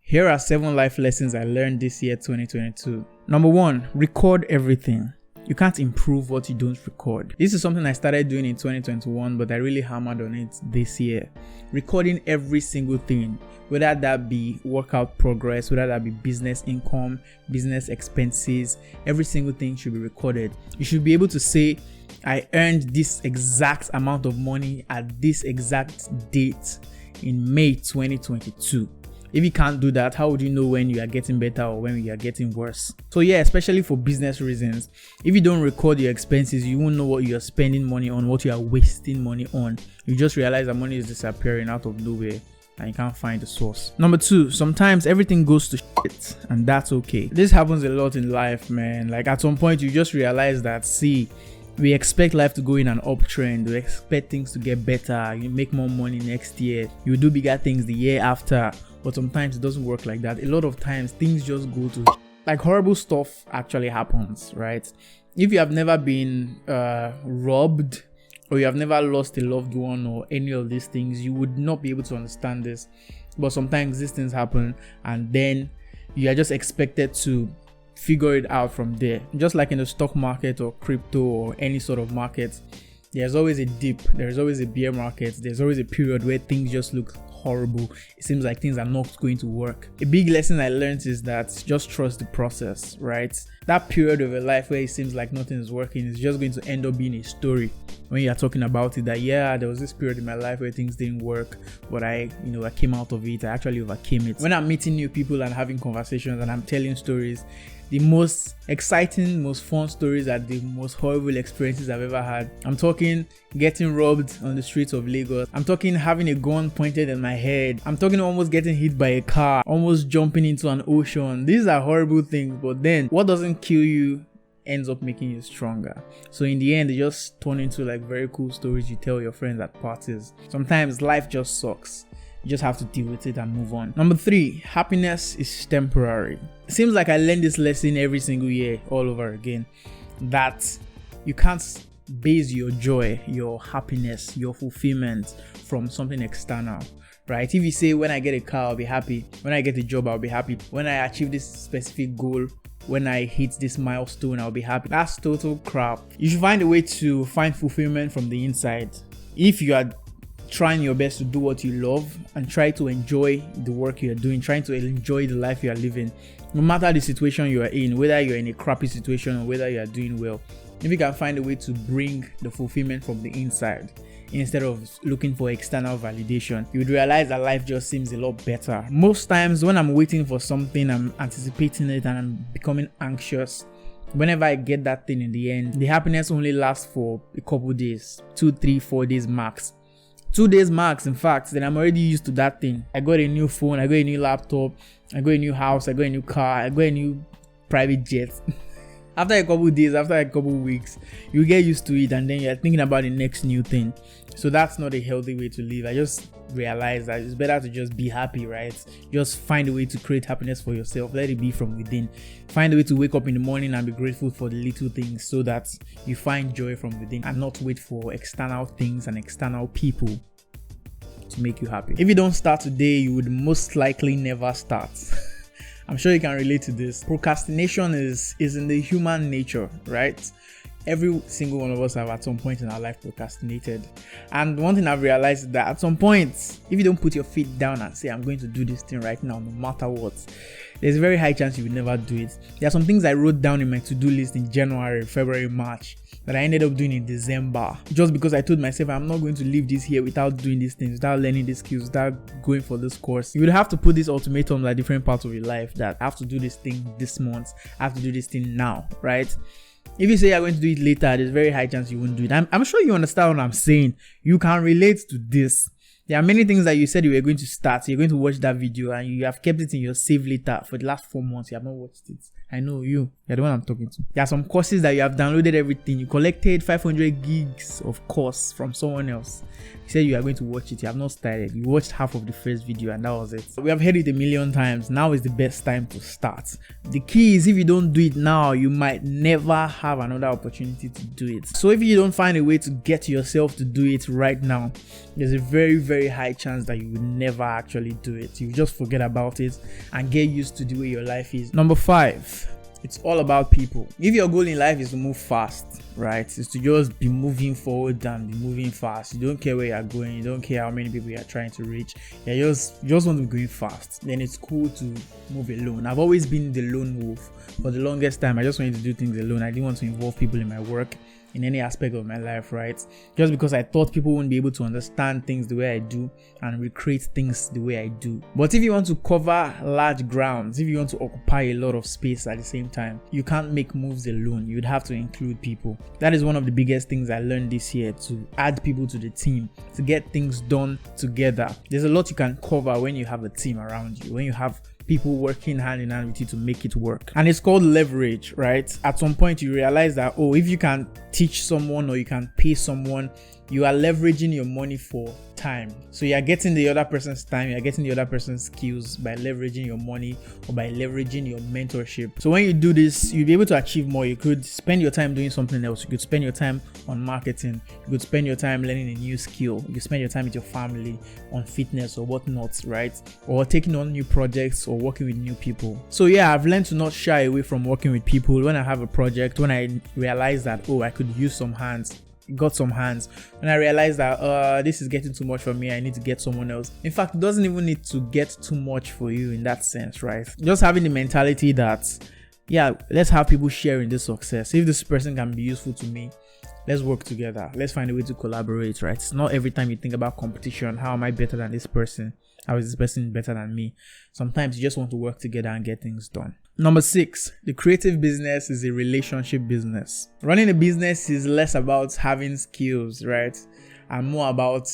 Here are 7 life lessons I learned this year, 2022. Number 1, record everything. You can't improve what you don't record. This is something I started doing in 2021, but I really hammered on it this year. Recording every single thing, whether that be workout progress, whether that be business income, business expenses, every single thing should be recorded. You should be able to say, I earned this exact amount of money at this exact date in May 2022. If you can't do that, how would you know when you are getting better or when you are getting worse? So yeah, especially for business reasons, if you don't record your expenses, you won't know what you are spending money on, what you are wasting money on. You just realize that money is disappearing out of nowhere and you can't find the source. Number 2, sometimes everything goes to shit, and that's okay. This happens a lot in life, man. Like at some point you just realize that, we expect life to go in an uptrend. We expect things to get better. You make more money next year. You do bigger things the year after. But sometimes it doesn't work like that. A lot of times things just go to like horrible stuff actually happens, right? If you have never been robbed, or you have never lost a loved one, or any of these things, you would not be able to understand this. But sometimes these things happen, and then you are just expected to figure it out from there. Just like in the stock market or crypto or any sort of market, there's always a dip, there's always a bear market, there's always a period where things just look horrible. It seems like things are not going to work. A big lesson I learned is that just trust the process, right? That period of your life where it seems like nothing is working is just going to end up being a story when you are talking about it, that there was this period in my life where things didn't work, but I came out of it. I actually overcame it. When I'm meeting new people and having conversations and I'm telling stories, the most exciting, most fun stories are the most horrible experiences I've ever had. I'm talking getting robbed on the streets of Lagos. I'm talking having a gun pointed at my head. I'm talking almost getting hit by a car, almost jumping into an ocean. These are horrible things, but then what doesn't kill you ends up making you stronger. So in the end, they just turn into like very cool stories you tell your friends at parties. Sometimes life just sucks. You just have to deal with it and move on. Number 3, happiness is temporary. It seems like I learn this lesson every single year all over again, that you can't base your joy, your happiness, your fulfillment from something external, right? If you say, when I get a car, I'll be happy. When I get a job, I'll be happy. When I achieve this specific goal, when I hit this milestone, I'll be happy. That's total crap. You should find a way to find fulfillment from the inside. If you are trying your best to do what you love and try to enjoy the work you're doing, trying to enjoy the life you're living, no matter the situation you are in, whether you're in a crappy situation or whether you are doing well, if you can find a way to bring the fulfillment from the inside instead of looking for external validation, you would realize that life just seems a lot better. Most times when I'm waiting for something, I'm anticipating it and I'm becoming anxious. Whenever I get that thing in the end, the happiness only lasts for a couple days, 2, 3, 4 days max. 2 days max, in fact, then I'm already used to that thing. I got a new phone, I got a new laptop, I got a new house, I got a new car, I got a new private jet. After a couple days, after a couple weeks, you get used to it and then you're thinking about the next new thing. So that's not a healthy way to live. I just realized that it's better to just be happy, right? Just find a way to create happiness for yourself. Let it be from within. Find a way to wake up in the morning and be grateful for the little things so that you find joy from within and not wait for external things and external people to make you happy. If you don't start today, you would most likely never start. I'm sure you can relate to this. Procrastination is in the human nature, right? Every single one of us have at some point in our life procrastinated. And one thing I've realized is that at some point, if you don't put your feet down and say, I'm going to do this thing right now, no matter what, there's a very high chance you will never do it. There are some things I wrote down in my to-do list in January, February, March that I ended up doing in December. Just because I told myself, I'm not going to leave this here without doing these things, without learning these skills, without going for this course. You would have to put this ultimatum at different parts of your life that I have to do this thing this month, I have to do this thing now, right? If you say you're going to do it later, there's a very high chance you won't do it. I'm sure you understand what I'm saying. You can relate to this. There are many things that you said you were going to start. You're going to watch that video and you have kept it in your save later for the last 4 months. You have not watched it. I know you're the one I'm talking to. There are some courses that you have downloaded everything. You collected 500 gigs of course from someone else. You said you are going to watch it. You have not started. You watched half of the first video and that was it. We have heard it a million times. Now is the best time to start. The key is, if you don't do it now, you might never have another opportunity to do it. So if you don't find a way to get yourself to do it right now, there's a very, very high chance that you will never actually do it. You just forget about it and get used to the way your life is. Number 5. It's all about people. If your goal in life is to move fast, right? It's to just be moving forward and be moving fast. You don't care where you're going. You don't care how many people you're trying to reach. You just want to be going fast. Then it's cool to move alone. I've always been the lone wolf. For the longest time, I just wanted to do things alone. I didn't want to involve people in my work, in any aspect of my life, right? Just because I thought people wouldn't be able to understand things the way I do and recreate things the way I do. But if you want to cover large grounds, if you want to occupy a lot of space at the same time, you can't make moves alone. You'd have to include people. That is one of the biggest things I learned this year, to add people to the team, to get things done together. There's a lot you can cover when you have a team around you, when you have people working hand in hand with you to make it work. And it's called leverage, right? At some point you realize that, if you can teach someone or you can pay someone, you are leveraging your money for time. So you are getting the other person's time, you are getting the other person's skills by leveraging your money or by leveraging your mentorship. So when you do this, you'll be able to achieve more. You could spend your time doing something else. You could spend your time on marketing. You could spend your time learning a new skill. You could spend your time with your family on fitness or whatnot, right? Or taking on new projects or working with new people. So yeah, I've learned to not shy away from working with people. When I have a project, when I realize that, I could use some hands, got some hands. When I realized that this is getting too much for me, I need to get someone else. In fact, it doesn't even need to get too much for you in that sense, right? Just having the mentality that, let's have people sharing this success. If this person can be useful to me, let's work together. Let's find a way to collaborate, right? It's not every time you think about competition, how am I better than this person? How is this person better than me? Sometimes you just want to work together and get things done. Number 6, the creative business is a relationship business. Running a business is less about having skills, right? And more about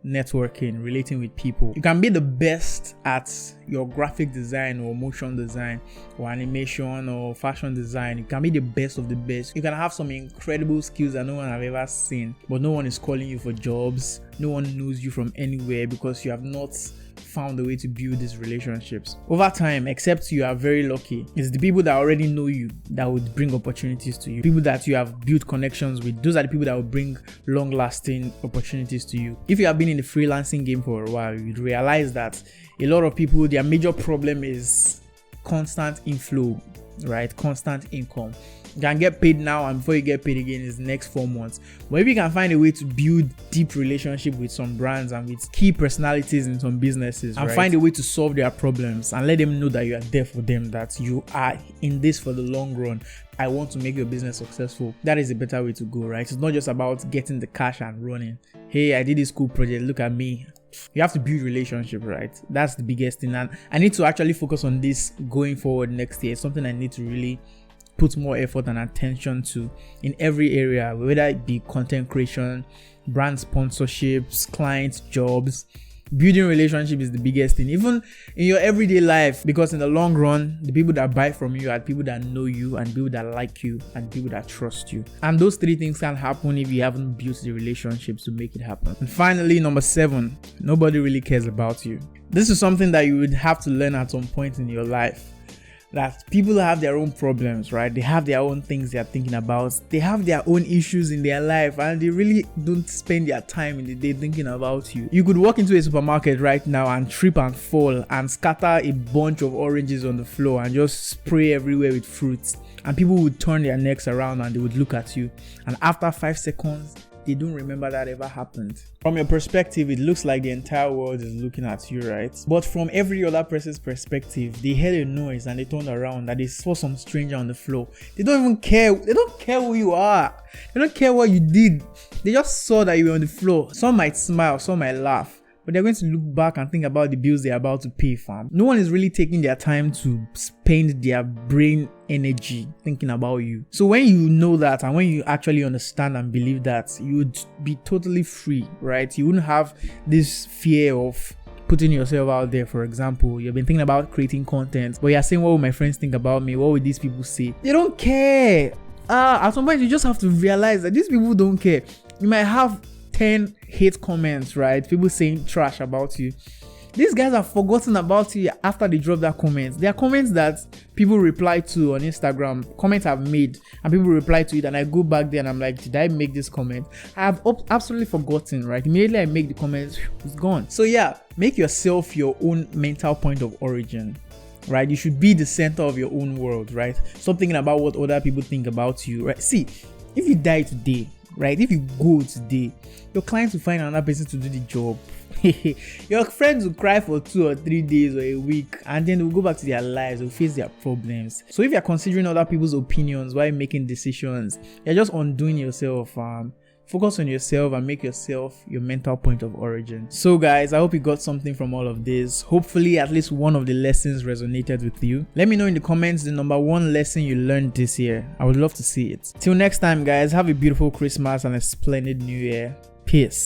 networking, relating with people. You can be the best at your graphic design or motion design or animation or fashion design. You can be the best of the best. You can have some incredible skills that no one have ever seen, but no one is calling you for jobs. No one knows you from anywhere because you have not found a way to build these relationships. Over time, except you are very lucky, it's the people that already know you that would bring opportunities to you. People that you have built connections with, those are the people that will bring long-lasting opportunities to you. If you have been in the freelancing game for a while, you'd realize that a lot of people, their major problem is constant inflow, right? Constant income. You can get paid now, and before you get paid again is the next 4 months. But if you can find a way to build deep relationship with some brands and with key personalities in some businesses, and find a way to solve their problems and let them know that you are there for them, that you are in this for the long run, I want to make your business successful, that is a better way to go, right? It's not just about getting the cash and running. Hey, I did this cool project, look at me. You have to build relationship, right? That's the biggest thing. And I need to actually focus on this going forward next year. It's something I need to really put more effort and attention to in every area, whether it be content creation, brand sponsorships, clients, jobs. Building relationship is the biggest thing, even in your everyday life, because in the long run, the people that buy from you are people that know you and people that like you and people that trust you. And those 3 things can't happen if you haven't built the relationships to make it happen. And finally, number 7, nobody really cares about you. This is something that you would have to learn at some point in your life. That people have their own problems, right? They have their own things they are thinking about. They have their own issues in their life, and they really don't spend their time in the day thinking about you. You could walk into a supermarket right now and trip and fall and scatter a bunch of oranges on the floor and just spray everywhere with fruits. And people would turn their necks around and they would look at you. And after 5 seconds, they don't remember that ever happened. From your perspective, it looks like the entire world is looking at you, right? But from every other person's perspective, they heard a noise and they turned around and they saw some stranger on the floor. They don't even care. They don't care who you are. They don't care what you did. They just saw that you were on the floor. Some might smile, some might laugh, but they're going to look back and think about the bills they're about to pay, fam. No one is really taking their time to spend their brain energy thinking about you. So when you know that, and when you actually understand and believe that, you would be totally free, right? You wouldn't have this fear of putting yourself out there. For example, you've been thinking about creating content, but you're saying, what will my friends think about me? What will these people say? They don't care. At some point, you just have to realize that these people don't care. You might have 10 hate comments, right? People saying trash about you. These guys have forgotten about you after they drop that comment. There are comments that people reply to on Instagram, comments I've made, and people reply to it, and I go back there and I'm like, did I make this comment? I have absolutely forgotten, right? Immediately I make the comments, it's gone. So yeah, make yourself your own mental point of origin, right? You should be the center of your own world, right? Stop thinking about what other people think about you, right? See, if you die today, right? If you go today, your clients will find another person to do the job. Your friends will cry for 2 or 3 days or a week, and then they'll go back to their lives, they'll face their problems. So if you're considering other people's opinions while making decisions, you're just undoing yourself. Focus on yourself and make yourself your mental point of origin. So guys, I hope you got something from all of this. Hopefully at least one of the lessons resonated with you. Let me know in the comments the number 1 lesson you learned this year. I would love to see it. Till next time guys, have a beautiful Christmas and a splendid New Year. Peace.